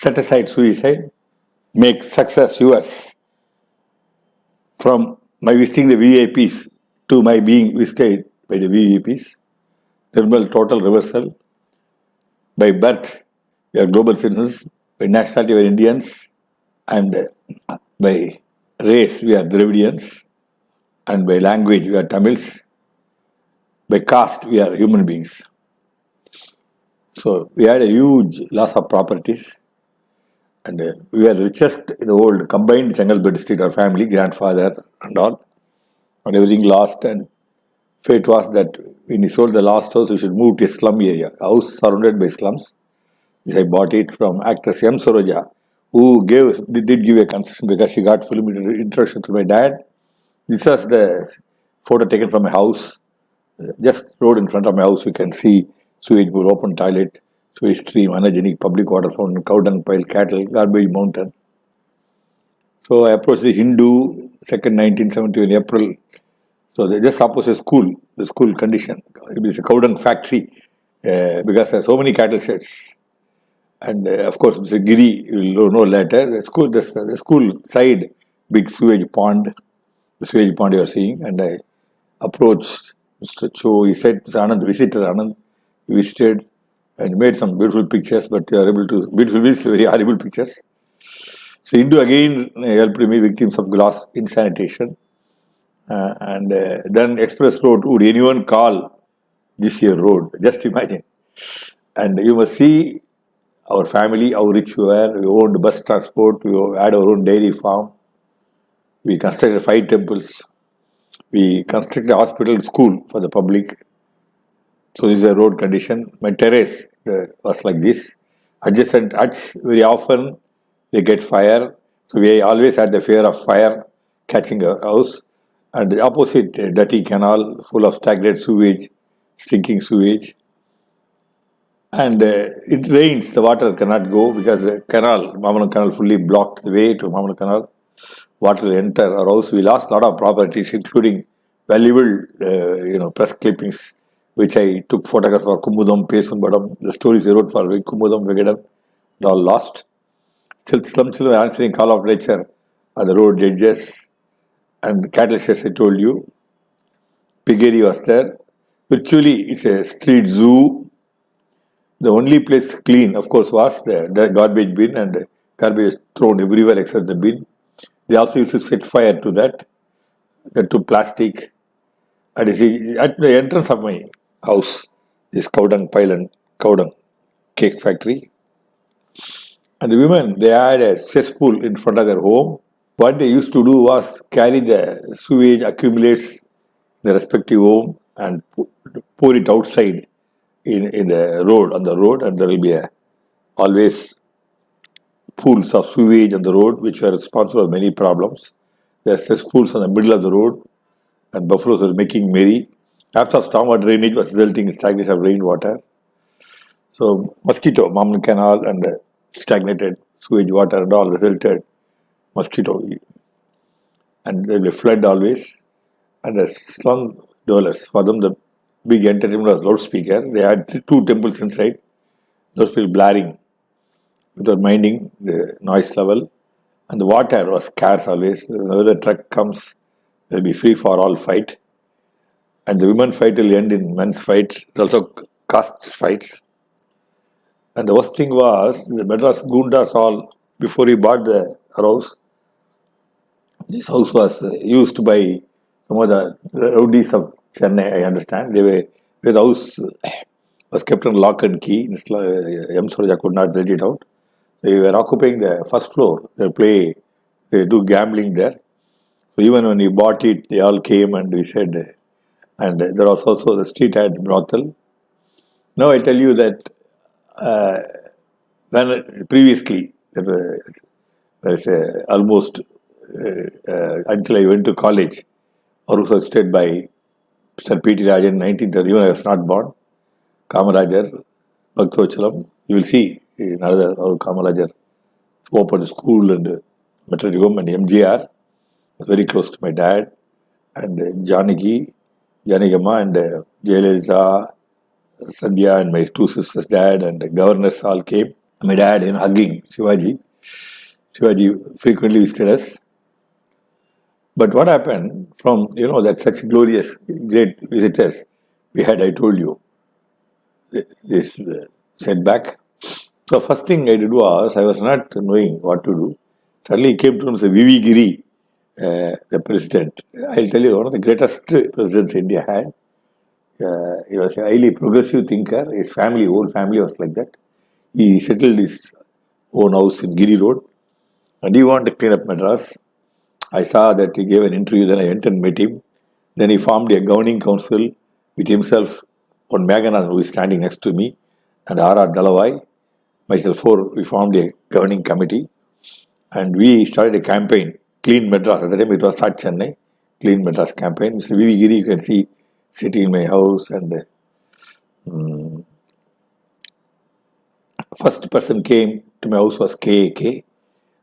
set aside suicide, make success yours. From my visiting the VVIPs to my being visited by the VVIPs, Nirmal Total Reversal. By birth, we are global citizens. By nationality, we are Indians. And by race, we are Dravidians. And by language, we are Tamils. By caste, we are human beings. So we had a huge loss of properties. And we were richest in the world, combined Changalbed district, our family, grandfather and all. And everything lost. And fate was that when he sold the last house, we should move to a slum area, a house surrounded by slums. This I bought it from actress M. Soroja, who did give a concession because she got film introduction to my dad. This was the photo taken from a house. Just road in front of my house, you can see sewage bowl, open toilet, sewage stream, unhygienic public water fountain, cow dung pile, cattle, garbage mountain. So I approached the Hindu, 2nd 1971 April. So they just opposite school, the school condition. It is a cow dung factory because there are so many cattle sheds. And of course, Mr. Giri, you will know later, the school side, big sewage pond, the sewage pond you are seeing. And I approached Mr. Cho. He said, Mr. Anand, visitor Anand. He visited and made some beautiful pictures, but they are able to, beautiful means very horrible pictures. So Hindu again helped me, victims of glass insanitation. And then express road, would anyone call this year road? Just imagine. And you must see our family, how rich we were. We owned bus transport, we had our own dairy farm. We constructed 5 temples. We constructed a hospital, school for the public. So this is a road condition. My terrace was like this. Adjacent huts, very often they get fire. So we always had the fear of fire catching our house. And the opposite, dirty canal full of stagnant sewage, stinking sewage. And it rains, the water cannot go because the canal, Mamalam Canal fully blocked the way to Mamalam Canal. Water will enter our house. We lost a lot of properties, including valuable press clippings, which I took photographs for Kumudam, Pesumbadam, the stories I wrote for Kumudam, Vegadam, all lost. Slum children answering call of nature are the road edges and cattle sheds I told you. Piggery was there. Virtually, it's a street zoo. The only place clean, of course, was the garbage bin, and garbage thrown everywhere except the bin. They also used to set fire to that to plastic. And you see, at the entrance of my house, this cow dung pile and cow dung cake factory. And the women, they had a cesspool in front of their home. What they used to do was carry the sewage accumulates in the respective home and pour it outside in the road, on the road, and there will be always pools of sewage on the road which were responsible for many problems. There are cesspools in the middle of the road, and buffaloes were making merry. After stormwater drainage was resulting in stagnation of rainwater. So mosquito, Mamalam Canal and the stagnated sewage water and all resulted mosquito. And there will be flood always. And the slum dwellers, for them the big entertainment was loudspeaker. They had 2 temples inside. Those people blaring without minding the noise level. And the water was scarce always. Whenever the truck comes, there will be free for all fight. And the women fight will end in men's fight. There's also caste fights. And the worst thing was, the Madras Gundas all, before he bought the house, this house was used by some of the rowdies of Chennai, I understand. The house was kept on lock and key. M. Soroja could not let it out. They were occupying the first floor. They do gambling there. So even when we bought it, they all came and we said, and there was also the street had brothel. Now I tell you that when previously, there is almost until I went to college, or was stayed by Sir P.T. Rajan in 1930, even I was not born. Kamarajar, Bhaktochalam, you will see in another Kamarajar opened school and maternity home, and MGR was very close to my dad, and Janagama and Jayalalitha, Sandhya and my 2 sisters' dad and the governors all came. My dad, hugging Shivaji. Shivaji frequently visited us. But what happened from, that such glorious, great visitors we had, I told you, this setback. So first thing I did was, I was not knowing what to do. Suddenly he came to me, V.V. Giri, the president. I'll tell you, one of the greatest presidents India had. He was a highly progressive thinker. His family, whole family was like that. He settled his own house in Giri Road and he wanted to clean up Madras. I saw that he gave an interview, then I went and met him. Then he formed a governing council with himself, one Meghanathan who is standing next to me, and R.R. Dalavai. Myself, four, we formed a governing committee and we started a campaign, Clean Madras. At the time it was Start Chennai, Clean Madras campaign. Mr. V.V. Giri, you can see, sitting in my house, and first person came to my house was KAK.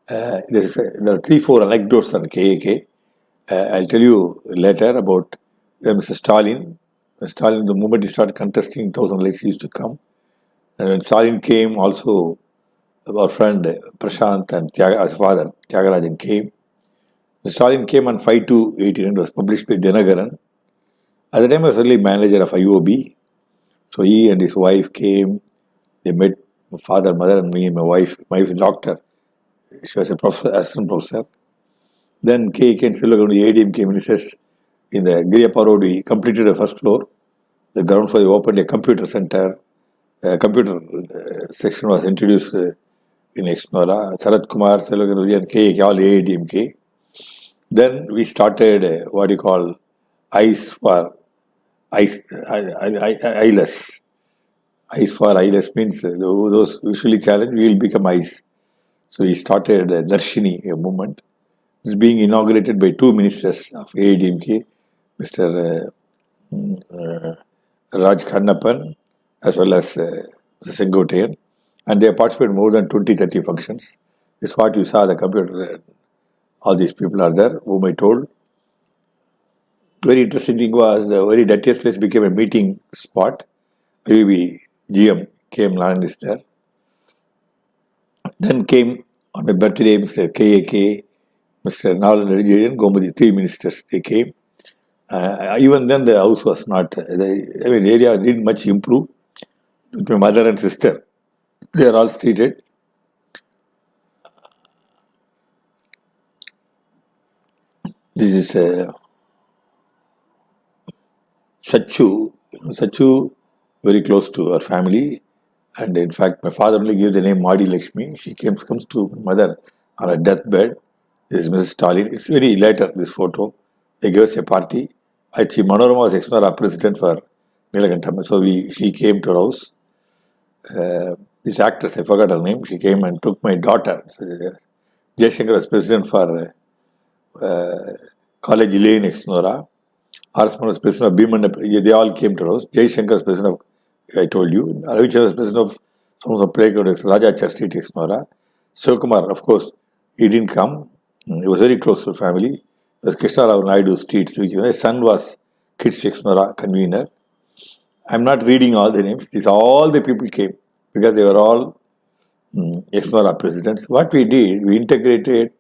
There are 3-4 anecdotes on KAK. I'll tell you later about Mr. Stalin. Stalin, the moment he started contesting, 1,000 lights used to come. And when Stalin came, also our friend Prashant and his father Tyagarajan came. Stalin came on 5/2/18. It was published by Dinagaran. At the time, I was only manager of IOB. So he and his wife came. They met my father, mother, and me, my wife. My wife is a doctor. She was a professor, assistant professor. Then KK and Silvagan, the ADM came and he says, in the Giriyappa Road, we completed the first floor. The ground floor, we opened a computer center. A computer section was introduced in Exnora. Sarat Kumar, Silvagan, and KK, all ADMK. Then we started what you call eyeless. Eyes for eyeless means those usually challenged, we will become eyes. So he started Darshini, a movement. This is being inaugurated by 2 ministers of AIDMK, Mr. Raj Kannappan as well as Mr. Sengotian. And they participated in more than 20-30 functions. This is what you saw the computer. All these people are there, whom I told. Very interesting thing was the very dirtiest place became a meeting spot. Maybe GM came, land is there. Then came on my birthday, Mr. KAK, Mr. Nalin Gomadi, 3 ministers, they came. Even then the house was not, the area didn't much improve. With my mother and sister, they are all seated. This is Sachu. Sachu, very close to our family. And in fact, my father only gave the name Madi Lakshmi. She comes to my mother on her deathbed. This is Mrs. Stalin. It's very later, this photo. They gave us a party. Actually, Manorama was Exnora president for Nilakantam. So she came to our house. This actress, I forgot her name, she came and took my daughter. So, Jaishankar was president for College Lane Exnora. Arsman was president of Bhiman. They all came to our house. Jaishankar was president of, I told you. Ravichandra was president of some playground, Raja Church Street Exnora. Sivakumar, of course, he didn't come. He was very close to the family. It was Krishna Rao Naidu Streets. His son was Kids Exnora convener. I'm not reading all the names. These all the people came because they were all Exnora presidents. What we did, we integrated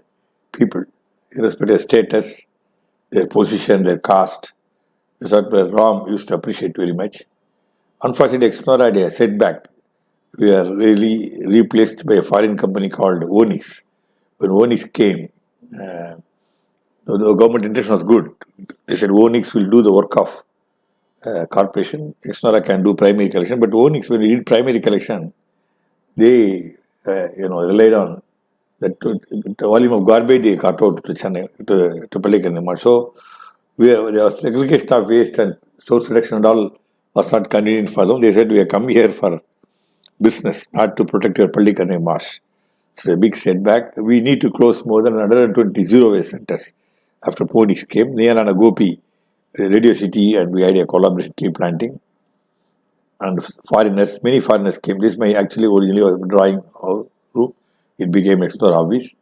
people, irrespective of status, their position, their caste. That's what Ram used to appreciate very much. Unfortunately, Exnora had a setback. We are really replaced by a foreign company called Onyx. When Onyx came, the government intention was good. They said Onyx will do the work of corporation. Exnora can do primary collection. But Onyx, when we did primary collection, they relied on the volume of garbage they got out to Chennai, to Pallikanamar. So there was segregation of waste and source reduction and all was not convenient for them. They said, we have come here for business, not to protect your Pallikanamar marsh. So a big setback. We need to close more than 120 zero waste centers. After Ponix came, Niyalana Gopi, Radio City, and we had a collaboration tree planting. And foreigners, many foreigners came. This may actually originally was drawing room. It became Exnora office.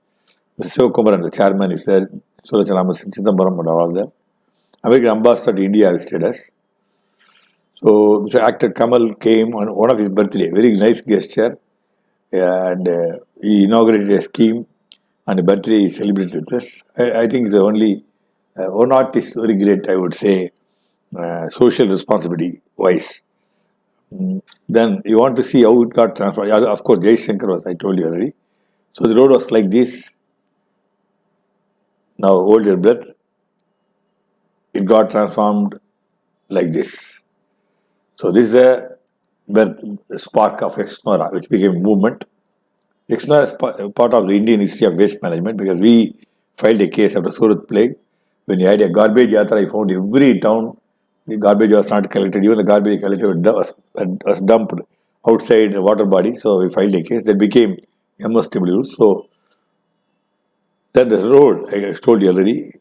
Mr. Sivakumar and the chairman is there. Surachanama Chidambaram and all there. American ambassador to India visited us. So Mr. Actor Kamal came on one of his birthday. Very nice gesture. and he inaugurated a scheme, and a birthday he celebrated with us. I think it's the only one artist very great, I would say, social responsibility wise. Then you want to see how it got transformed. Yeah, of course, Jai Shankar was, I told you already. So the road was like this. Now hold your breath. It got transformed like this. So this is a birth spark of Exnora, which became a movement. Exnora is part of the Indian history of waste management because we filed a case after Surat plague. When you had a garbage yatra, I found every town the garbage was not collected. Even the garbage collected was dumped outside the water body. So we filed a case that became MSW. So then this road, I told you already,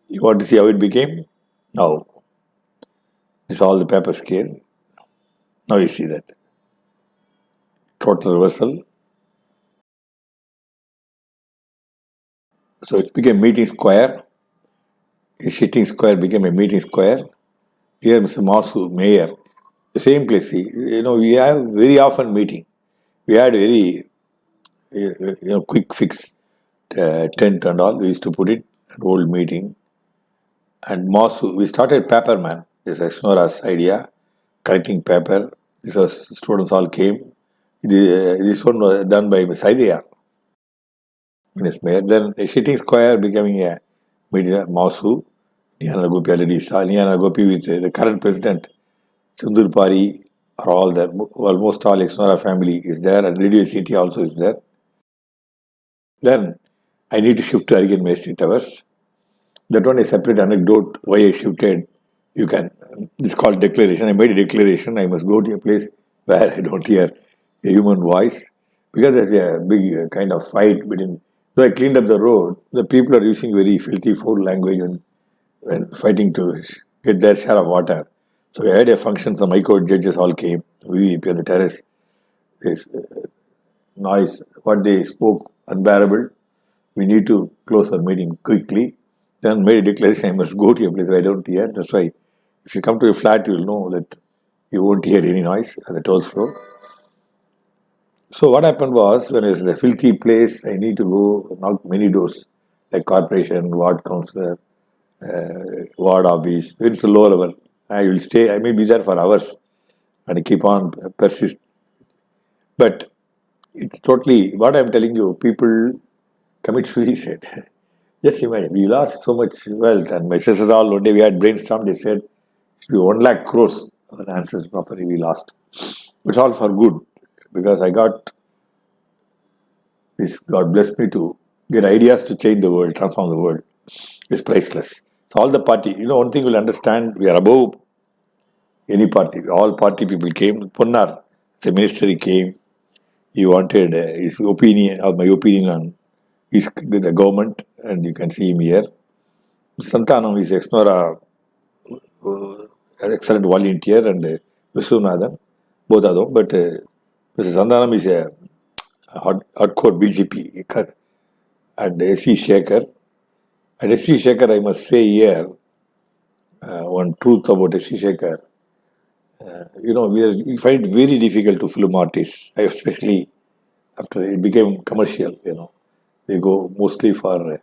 you want to see how it became? Now, this is all the paper scale. Now you see that. Total reversal. So it became meeting square. A sitting square became a meeting square. Here Mr. Masu, mayor, the same place. We have very often meeting. We had very quick fix tent and all. We used to put it an old meeting. And Masu, we started Paperman. This is Snora's idea, collecting paper. This was students all came. This one was done by Saidiyar. Then a sitting square becoming a media Masu. Niyana Gopi already saw. Niyana Gopi with the current president, Sundur Pari, are all there. Almost all Exnora family is there, and Radio City also is there. Then I need to shift to Arigan Maestri Towers. That one is a separate anecdote why I shifted. It's called declaration. I made a declaration. I must go to a place where I don't hear a human voice because there's a big kind of fight between. So I cleaned up the road. The people are using very filthy foul language when fighting to get their share of water. So we had a function. Some High Court judges all came. VVIP on the terrace. This noise, what they spoke, unbearable. We need to close our meeting quickly. Then made a declaration, I must go to a place where I don't hear. That's why if you come to a flat, you will know that you won't hear any noise at the 12th floor. So what happened was, when it's a filthy place, I need to go knock many doors, like corporation, ward councillor, ward office. When it's a low level, I will stay, I may be there for hours and keep on persist. But it's totally, what I'm telling you, people commit suicide. Just imagine, we lost so much wealth, and my sisters all, one day we had brainstormed, they said, it should be 1 lakh crores of an ancestors property we lost. It's all for good, because I got this, God bless me to get ideas to change the world, transform the world. It's priceless. So all the party, one thing we'll understand, we are above any party. All party people came. Punnar, the minister came. He wanted his opinion, or my opinion on the government, and you can see him here. Santanam is Exnora, an excellent volunteer, and Viswanathan, both of them. But Mr. Santanam is a hardcore BJP, and S.C. Shekhar. And S.C. Shekhar, I must say here, one truth about S.C. Shekhar. We find it very difficult to film artists, especially after it became commercial. They go mostly for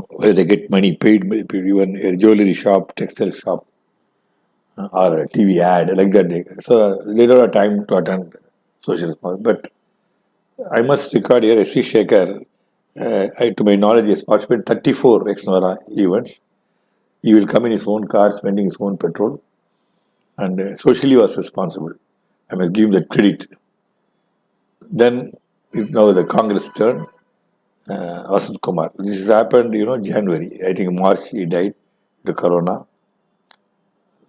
where they get money paid, even a jewelry shop, textile shop, or a TV ad like that. So they don't have time to attend social responsibility. But I must record here, S.C. Shekhar, to my knowledge, has participated in 34 Exnora events. He will come in his own car, spending his own petrol, and socially was responsible. I must give him that credit. Then, now the Congress turn, Vasant Kumar. This has happened, January. I think March he died, the corona.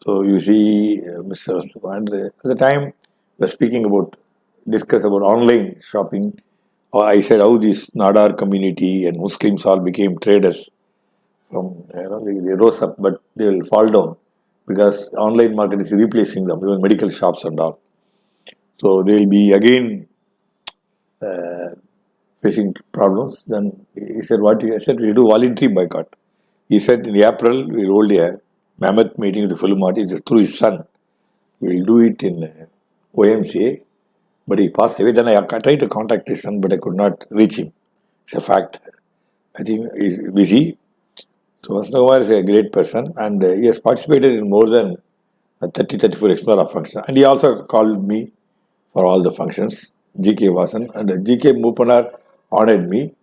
So you see, Mr. And at the time, we were discuss about online shopping. I said how this Nadar community and Muslims all became traders. They rose up, but they will fall down because online market is replacing them, even medical shops and all. So they will be again facing problems. Then he said, I said, we do voluntary boycott. He said, in April, we will hold a mammoth meeting with the film artist through his son. We will do it in OMCA. but he passed away. Then I tried to contact his son, but I could not reach him. It's a fact. I think he's busy. So Vasant Kumar is a great person, and he has participated in more than 34 Explora functions. And he also called me for all the functions, GK Vasan, and GK Mupanar honored me,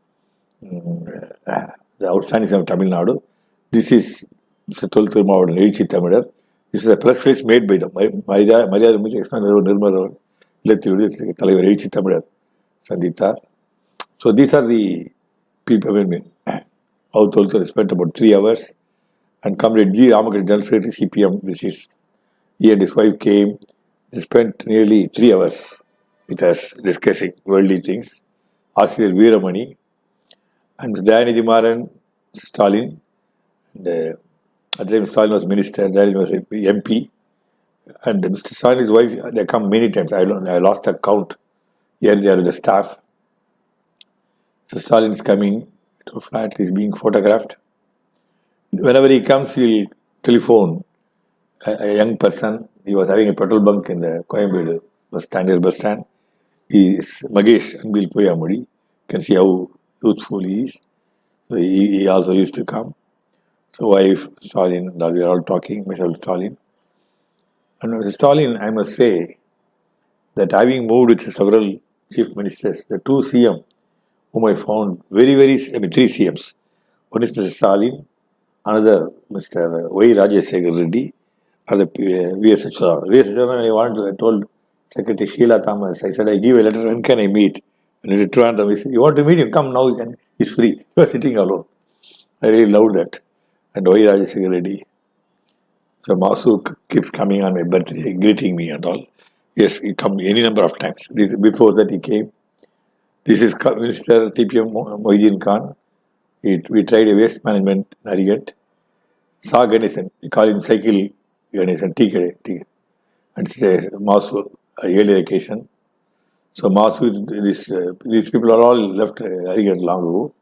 the outstanding of Tamil Nadu. This is Mr. Tolthur Maavadan Ezhi Tamidar. This is a press release made by the Mariyada Nirmal Talavar Ezhi Tamidar Sanditha. So these are the people. I mean, Out also spent about 3 hours, and Comrade G. Ramakrishnan, General Secretary CPM, which is he and his wife came. They spent nearly 3 hours with us discussing worldly things. Asir Veeramani and Mr. Dayanidhi Maran, Stalin, and at the time Stalin was minister, Dayanidhi was MP, and Mr. Stalin's wife, they come many times. I lost the count. Here they are the staff. So Stalin is coming to a flat, he is being photographed. Whenever he comes, he will telephone a young person. He was having a petrol bunk in the Coimbatore bus stand. He is Magesh Anbil Poyamudi. You can see how youthful he is. So he also used to come. So wife, Stalin, we are all talking, myself, Stalin. And Mr. Stalin, I must say that having moved with several chief ministers, the 2 CM whom I found very, 3 CMs. One is Mr. Stalin, another Mr. Y. Rajasekhar Reddy, and the V.S. Achara. I told Secretary Sheila Thomas, I said, I give a letter, when can I meet? And he returned, he said, you want to meet him? Come now, he's free. He was sitting alone. I really loved that. And Y. Rajasekhar Reddy. So Masu keeps coming on my birthday, greeting me and all. Yes, he come any number of times. Before that he came. This is Minister TPM Mohiddin Khan. We tried a waste management Narigant. Sa Ganesan, we call him Cycle Ganesan, T. And it's a Masu, a yearly occasion. So Masu, these people are all left Narigant long ago.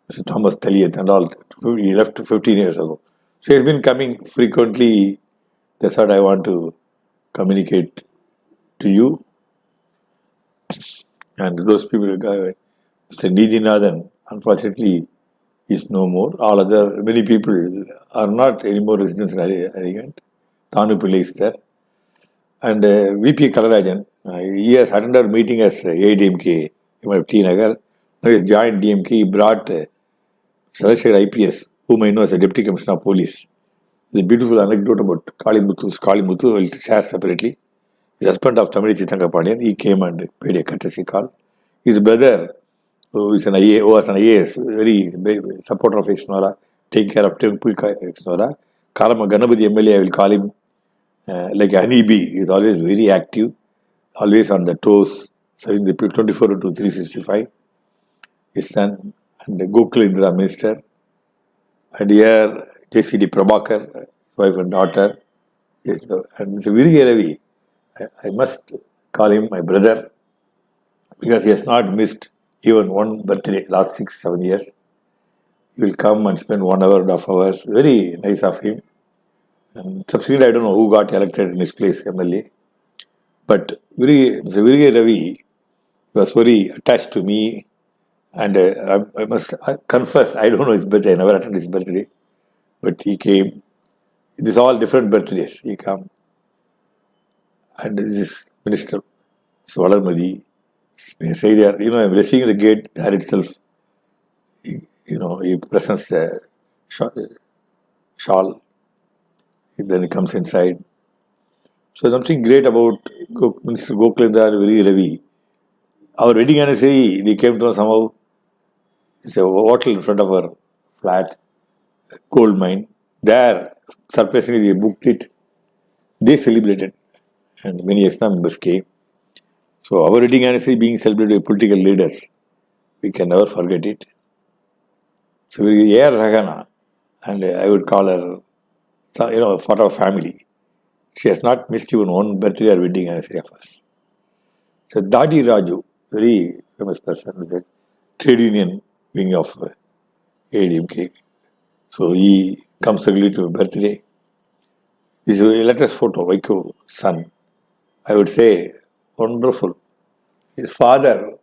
Mr. Thomas Taliat and all, he left 15 years ago. So he's been coming frequently. That's what I want to communicate to you. And those people, Mr. Nidhinathan, unfortunately, is no more. Many people are not anymore residents in Arigant. Thanu Pillai is there. And VP Kalarajan, he has attended our meeting as ADMK, T. Nagar. Now he has joined DMK. He brought Sadashar IPS, whom I know as a Deputy Commissioner of Police. There's a beautiful anecdote about Kali Muthu, I will share separately. His husband of Tamil Chitanga Pandian, he came and paid a courtesy call. His brother, who was an IAS, very supporter of Exnora, taking care of Temple Exnora. Karama Ganapati MLA, I will call him like a honeybee. He is always very active, always on the toes, serving the people 24 to 365. His son and Gokul Indra Minister. And here, JCD Prabhakar, wife and daughter. Yes, and Mr. Virige Ravi, I must call him my brother because he has not missed even one birthday last 6-7 years. He will come and spend 1 hour and a half hours. Very nice of him. And subsequently, I don't know who got elected in his place, MLA. But Mr. Virige Ravi was very attached to me. And I must confess, I don't know his birthday. I never attended his birthday. But he came. These are all different birthdays. He came. And this is Minister Valarmadi. Say there, I'm receiving the gate there itself. He presents the shawl. Then he comes inside. So something great about Minister Gokulendra Virige Ravi. Our wedding anniversary, they came to know somehow. It's a hotel in front of our flat, gold mine. There, surprisingly, they booked it. They celebrated. And many extra members came. So our wedding anniversary being celebrated by political leaders, we can never forget it. So we are Ragana, and I would call her, for our family. She has not missed even one birthday or wedding anniversary of us. So Dadi Raju, very famous person, was a trade union wing of ADMK. So he comes regularly to my birthday. This is a latest photo, Vaiko son. I would say, wonderful. His father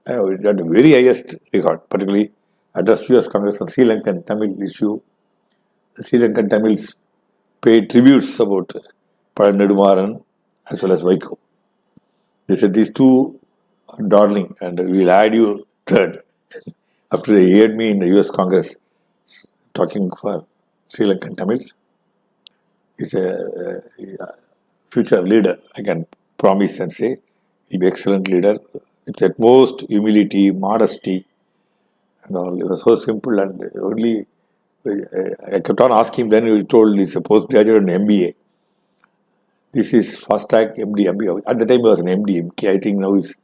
got the very highest record, particularly addressed US Congress on Sri Lankan Tamil issue. The Sri Lankan Tamils paid tributes about Padan Nedumaran as well as Vaiko. They said these two are darling and we will add you third. After they heard me in the US Congress talking for Sri Lankan Tamils, he's a future leader, I can promise and say. He'll be excellent leader with utmost humility, modesty, and all. It was so simple, and only I kept on asking. Then he told he's a postgraduate in MBA. This is fast track MD. At the time he was an MD. MK. I think now he's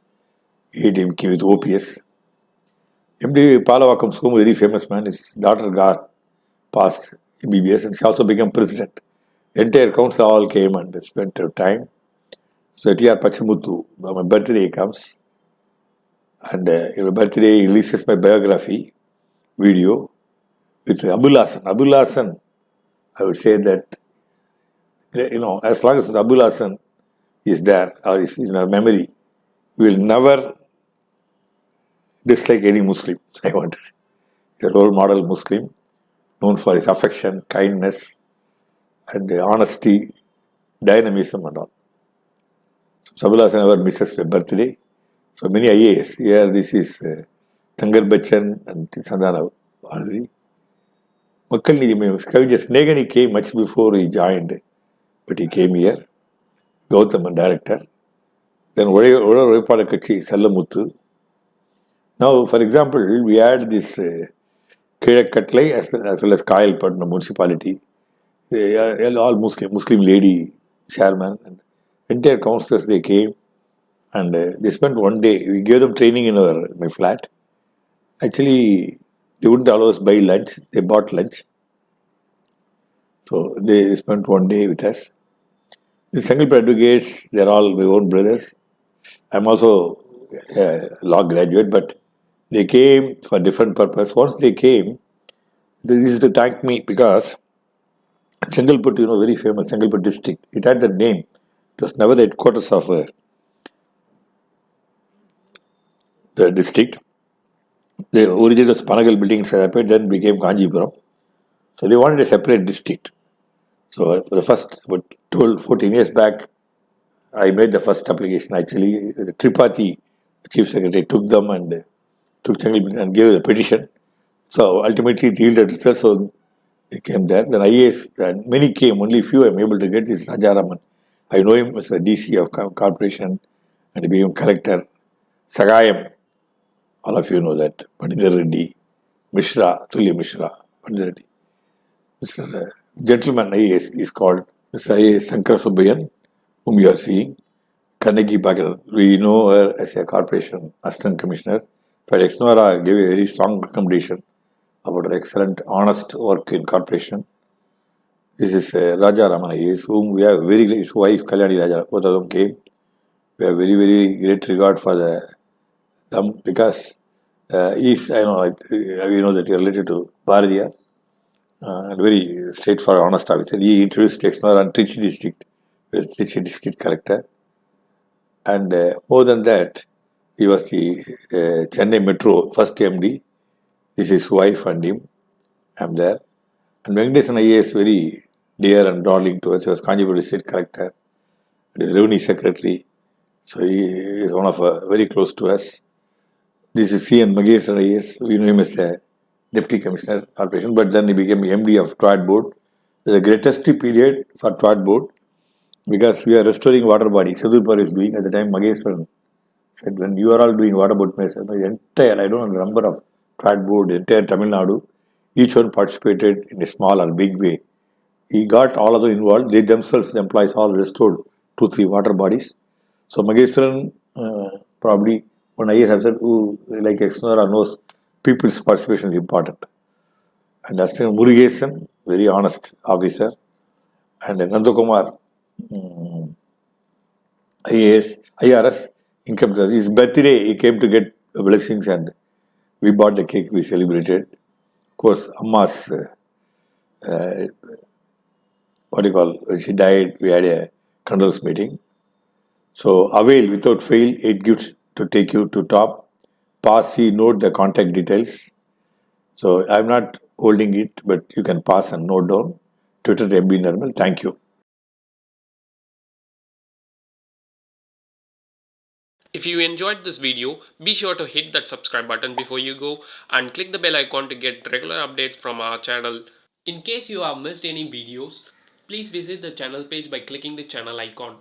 8 MK with OPS. MD Palavakam Somu, very famous man. His daughter got passed MBBS, and she also became president. Entire council all came and spent time. So T.R. Pachamuthu, my birthday comes, and in my birthday he releases my biography video with Abul Hasan. Abul Hasan, I would say that, as long as Abul Hasan is there or is in our memory, we will never dislike any Muslim, I want to say. He's a role model Muslim, known for his affection, kindness, and honesty, dynamism and all. So Abul Hasan never misses my birthday. So many IAS. Here this is Tangar Bachchan and Sandana Bharati. Makkal Niji Kavija Snegani came much before he joined, but he came here. Gautam, director. Then Odar Kachi, Salamuthu. Now, for example, we had this Kizhakkatlai as well as Kayalpatnam municipality. They are all Muslim lady chairman, and entire councillors they came, and they spent one day. We gave them training in my flat. Actually, they wouldn't allow us buy lunch. They bought lunch. So they spent one day with us. The Sangalpur advocates, they're all my own brothers. I'm also a law graduate, but they came for different purpose. Once they came, they used to thank me because Sangalpur, very famous Sangalpur district. It had the name. It was never the headquarters of the district. The original was Panagal building separate, then became Kanjipuram. So they wanted a separate district. So for the first, about 14 years back, I made the first application actually. Tripathi, the chief secretary, took them and took Changalpur and gave the petition. So ultimately it yielded results. So they came there. Then IAS, and many came, only few I'm able to get is Rajaraman. I know him as a DC of corporation and he became collector. Sagayam, all of you know that. Pandita Reddy, Mishra, Tulya Mishra, Pandita Reddy. Mr. Gentleman IAS is called Mr. IAS Sankar Subbayan, whom you are seeing. Kannagi Bhagaran, we know her as a corporation assistant commissioner. But Exnora gave a very strong recommendation about her excellent, honest work in corporation. This is Raja Raman IAS, whom we have his wife Kalyani Raja, both of them came. We have very, very great regard for them because we know that he is related to Bharatiya. And very straightforward, honest officer. He introduced Exnora on Trichy district, Trichy district collector. And more than that, he was the Chennai Metro first MD. This is his wife and him. I'm there. And Venkatesan IAS, very dear and darling to us. He was Kanjipur district collector. And he is revenue secretary. So he is one of very close to us. This is C.N. Magesan IAS. We know him as a Deputy Commissioner Corporation, but then he became MD of TRAD Board. The greatest period for TRAD Board because we are restoring water body. Sedulpur is doing at the time. Mageswaran said, when you are all doing water board, the entire, I don't know the number of TRAD Board, entire Tamil Nadu, each one participated in a small or big way. He got all of them involved. They themselves, the employees, all restored 2-3 water bodies. So Mageswaran, probably one IAS officer who, like Exnora, knows people's participation is important. And Aston Murugesan, very honest officer. And Nandakumar, IRS, income tax. His birthday, he came to get blessings and we bought the cake, we celebrated. Of course, Amma's, when she died, we had a condolence meeting. So, avail, without fail, 8 gifts to take you to top. Pause, see, note the contact details. So I'm not holding it, but you can pass and note down. Twitter MB Nirmal. Thank you. If you enjoyed this video, be sure to hit that subscribe button before you go and click the bell icon to get regular updates from our channel. In case you have missed any videos, please visit the channel page by clicking the channel icon.